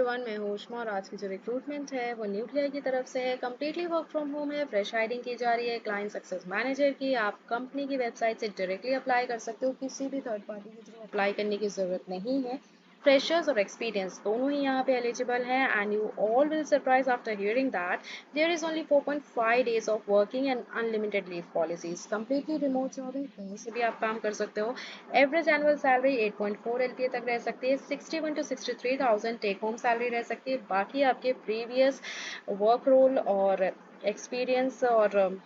Everyone, मैं हूँ उष्मा और आज की जो रिक्रूटमेंट है वो न्यूक्लियर की तरफ से है। कम्प्लीटली वर्क फ्रॉम होम है, फ्रेश हायरिंग की जा रही है क्लाइंट सक्सेस मैनेजर की। आप कंपनी की वेबसाइट से डायरेक्टली अप्लाई कर सकते हो, किसी भी थर्ड पार्टी के थ्रू अप्लाई करने की ज़रूरत नहीं है। फ्रेशर्स और एक्सपीरियंस दोनों ही यहाँ पे एलिजिबल हैं and you all will surprise after hearing that there is only 4.5 days of working and unlimited leave policies. Completely remote job है, कहीं से भी आप काम कर सकते हो। एवरेज एनुअल सैलरी 8.4 LPA तक रह सकती है। 61 to 63,000 टेक होम सैलरी रह सकती है। बाकी आपके प्रीवियस वर्क रोल और एक्सपीरियंस और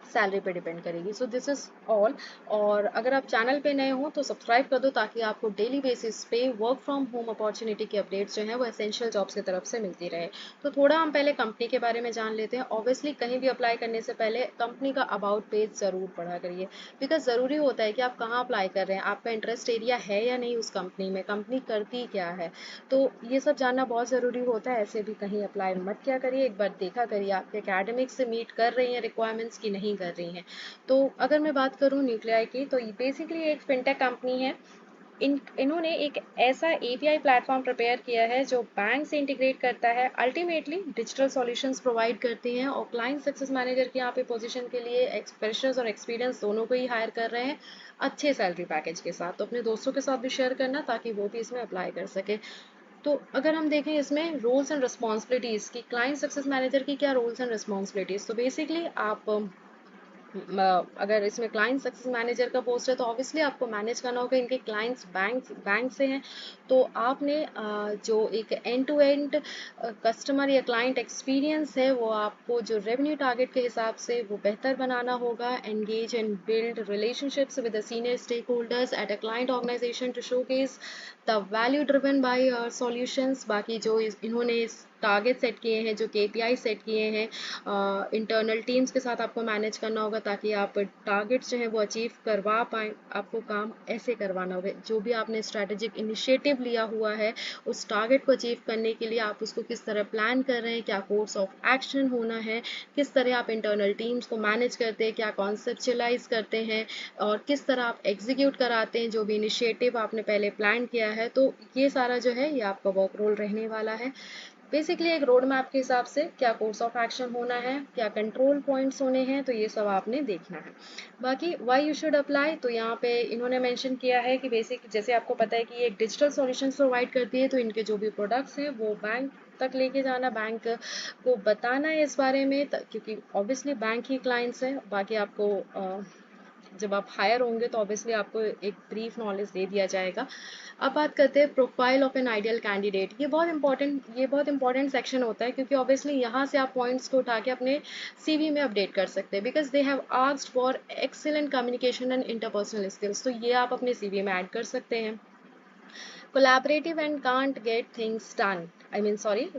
सैलरी पे डिपेंड करेगी। So this is all. और अगर आप चैनल पे नए हो तो सब्सक्राइब कर दो ताकि आपको डेली बेसिस पे वर्क फ्रॉम होम अपॉर्चुनिटी की अपडेट्स जो है वो एसेंशियल जॉब्स की तरफ से मिलती रहे। तो थोड़ा हम पहले कंपनी के बारे में जान लेते हैं। ऑब्वियसली कहीं भी अप्लाई करने से पहले कंपनी का अबाउट पेज ज़रूर पढ़ा करिए, बिकॉज ज़रूरी होता है कि आप कहाँ अप्लाई कर रहे हैं, आपका इंटरेस्ट एरिया है या नहीं उस कंपनी में, कंपनी करती क्या है। तो ये सब जानना बहुत ज़रूरी होता है। ऐसे भी कहीं अप्लाई मत क्या करिए, एक बार देखा करिए आपके एकेडमिक्स से मीट कर रही हैं रिक्वायरमेंट्स की नहीं कर रही हैं। तो अगर मैं बात करूँ न्यूक्लियाई की, तो बेसिकली एक फिनटेक कंपनी है। इन्होंने एक ऐसा एपीआई प्लेटफॉर्म प्रिपेयर किया है जो बैंक से इंटीग्रेट करता है, अल्टीमेटली डिजिटल सॉल्यूशंस प्रोवाइड करती हैं। और क्लाइंट सक्सेस मैनेजर की यहाँ पे पोजीशन के लिए एक्सप्रेशंस और एक्सपीरियंस दोनों को ही हायर कर रहे हैं, अच्छे सैलरी पैकेज के साथ। तो अपने दोस्तों के साथ भी शेयर करना ताकि वो भी इसमें अप्लाई कर सके। तो अगर हम देखें इसमें रोल्स एंड रिस्पॉन्सिबिलिटीज़ की, क्लाइंट सक्सेस मैनेजर की क्या रोल्स एंड रिस्पॉन्सिबिलिटीज़, तो बेसिकली आप अगर इसमें क्लाइंट सक्सेस मैनेजर का पोस्ट है तो ऑब्वियसली आपको मैनेज करना होगा। इनके क्लाइंट्स बैंक से हैं, तो आपने जो एक एंड टू एंड कस्टमर या क्लाइंट एक्सपीरियंस है वो आपको जो रेवेन्यू टारगेट के हिसाब से वो बेहतर बनाना होगा। Engage and build relationships with the senior stakeholders at a client organization to showcase the value driven by solutions. बाकी जो इन्होंने टारगेट सेट किए हैं, जो केपीआई सेट किए हैं, इंटरनल टीम्स के साथ आपको मैनेज करना होगा ताकि आप टारगेट्स जो हैं वो अचीव करवा पाएँ। आपको काम ऐसे करवाना होगा, जो भी आपने स्ट्रैटेजिक इनिशिएटिव लिया हुआ है उस टारगेट को अचीव करने के लिए आप उसको किस तरह प्लान कर रहे हैं, क्या कोर्स ऑफ एक्शन होना है, किस तरह आप इंटरनल टीम्स को मैनेज करते हैं, क्या कॉन्सेप्चुलाइज करते हैं और किस तरह आप एग्जीक्यूट कराते हैं जो भी इनिशिएटिव आपने पहले प्लान किया है। तो ये सारा जो है ये आपका वर्क रोल रहने वाला है। बेसिकली एक रोड मैप के हिसाब से क्या कोर्स ऑफ एक्शन होना है, क्या कंट्रोल पॉइंट्स होने हैं, तो ये सब आपने देखना है। बाकी वाई यू शुड अप्लाई, तो यहाँ पे इन्होंने मेंशन किया है कि बेसिक जैसे आपको पता है कि ये एक डिजिटल सॉल्यूशंस प्रोवाइड करती है, तो इनके जो भी प्रोडक्ट्स हैं वो बैंक तक लेके जाना, बैंक को बताना है इस बारे में, क्योंकि ऑब्वियसली बैंक ही क्लाइंट्स हैं। बाकी आपको जब आप हायर होंगे तो ऑब्वियसली आपको एक ब्रीफ नॉलेज दे दिया जाएगा। अब बात करते हैं profile of an ideal candidate. ये बहुत इंपॉर्टेंट सेक्शन होता है, क्योंकि ऑब्वियसली यहाँ से आप पॉइंट्स को उठा के अपने सीवी में अपडेट कर सकते हैं, because they have asked for excellent communication and interpersonal skills. तो ये आप अपने सीवी में ऐड कर सकते हैं। Collaborative and can't get things done,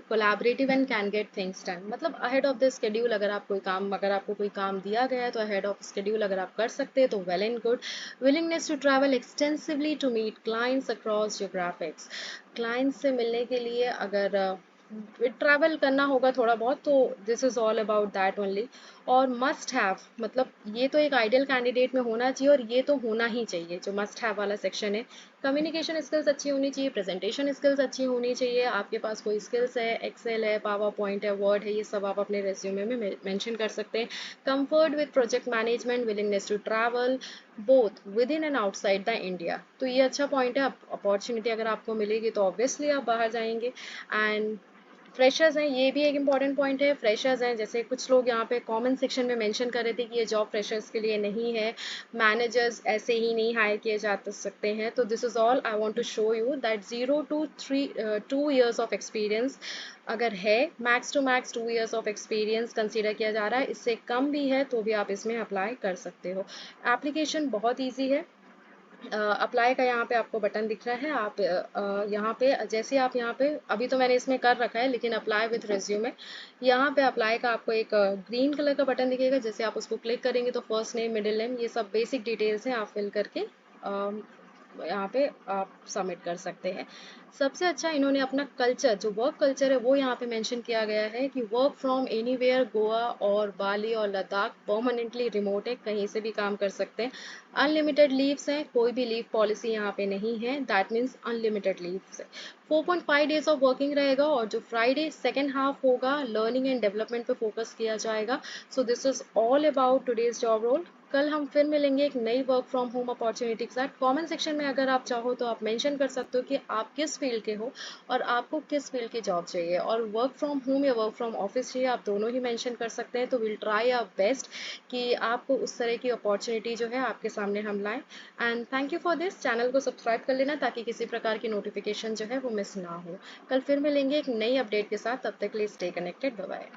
collaborative and can get things done मतलब अहेड ऑफ द स्केड्यूल। अगर आपको कोई काम दिया गया है तो अहेड ऑफ स्केड्यूल अगर आप कर सकते हैं तो well and good. Willingness to travel extensively to meet clients across geographics, clients से मिलने के लिए अगर ट्रैवल करना होगा थोड़ा बहुत, तो this is all about that only. और मस्ट हैव मतलब ये तो एक आइडियल कैंडिडेट में होना चाहिए और ये तो होना ही चाहिए, जो मस्ट हैव वाला सेक्शन है। कम्युनिकेशन स्किल्स अच्छी होनी चाहिए, प्रेजेंटेशन स्किल्स अच्छी होनी चाहिए, आपके पास कोई स्किल्स है, एक्सेल है, पावर पॉइंट है, वर्ड है, ये सब आप अपने रेज्यूमे में मेंशन कर सकते हैं। Comfort with project management, willingness to travel both within and outside the India, तो ये अच्छा पॉइंट है। अपॉर्चुनिटी अगर आपको मिलेगी तो ऑब्वियसली आप बाहर जाएंगे। एंड फ्रेशर्स हैं, ये भी एक इम्पॉर्टेंट पॉइंट है। फ्रेशर्स हैं, जैसे कुछ लोग यहाँ पे कमेंट सेक्शन में मेंशन कर रहे थे कि ये जॉब फ्रेशर्स के लिए नहीं है, मैनेजर्स ऐसे ही नहीं हायर किए जा सकते हैं। तो this is all I want to show you that 0 to 2 years of experience अगर है, max to max 2 years of experience consider किया जा रहा है। इससे कम भी है तो भी आप इसमें अप्लाई कर सकते हो। एप्लीकेशन बहुत ईजी है। अप्लाई का यहाँ पे आपको बटन दिख रहा है, आप यहाँ पे जैसे आप यहाँ पे, अभी तो मैंने इसमें कर रखा है लेकिन अप्लाई विथ रिज्यूमे, यहाँ पे अप्लाई का आपको एक ग्रीन कलर का बटन दिखेगा। जैसे आप उसको क्लिक करेंगे तो फर्स्ट नेम, मिडिल नेम, ये सब बेसिक डिटेल्स हैं, आप फिल करके यहाँ पे आप सबमिट कर सकते हैं। सबसे अच्छा इन्होंने अपना कल्चर, जो वर्क कल्चर है वो यहाँ पे मेंशन किया गया है कि वर्क फ्रॉम एनीवेयर, गोवा और बाली और लद्दाख परमानेंटली रिमोट है, कहीं से भी काम कर सकते हैं। अनलिमिटेड लीव्स हैं, कोई भी लीव पॉलिसी यहाँ पे नहीं है, दैट मीन्स अनलिमिटेड लीव्स है। 4.5 डेज ऑफ वर्किंग रहेगा और जो फ्राइडे सेकेंड हाफ होगा लर्निंग एंड डेवलपमेंट पे फोकस किया जाएगा। So this is all about today's job role. कल हम फिर मिलेंगे एक नई वर्क फ्रॉम होम अपॉर्चुनिटी के साथ। कमेंट सेक्शन में अगर आप चाहो तो आप मेंशन कर सकते हो कि आप किस फील्ड के हो और आपको किस फील्ड की जॉब चाहिए, और वर्क फ्रॉम होम या वर्क फ्रॉम ऑफिस चाहिए, आप दोनों ही मेंशन कर सकते हैं। तो विल ट्राई आवर बेस्ट कि आपको उस तरह की अपॉर्चुनिटी जो है आपके सामने हम लाएं। And thank you for this. Channel को सब्सक्राइब कर लेना ताकि किसी प्रकार की नोटिफिकेशन जो है वो मिस ना हो। कल फिर मिलेंगे एक नई अपडेट के साथ, तब तक के लिए स्टे कनेक्टेड। Bye bye.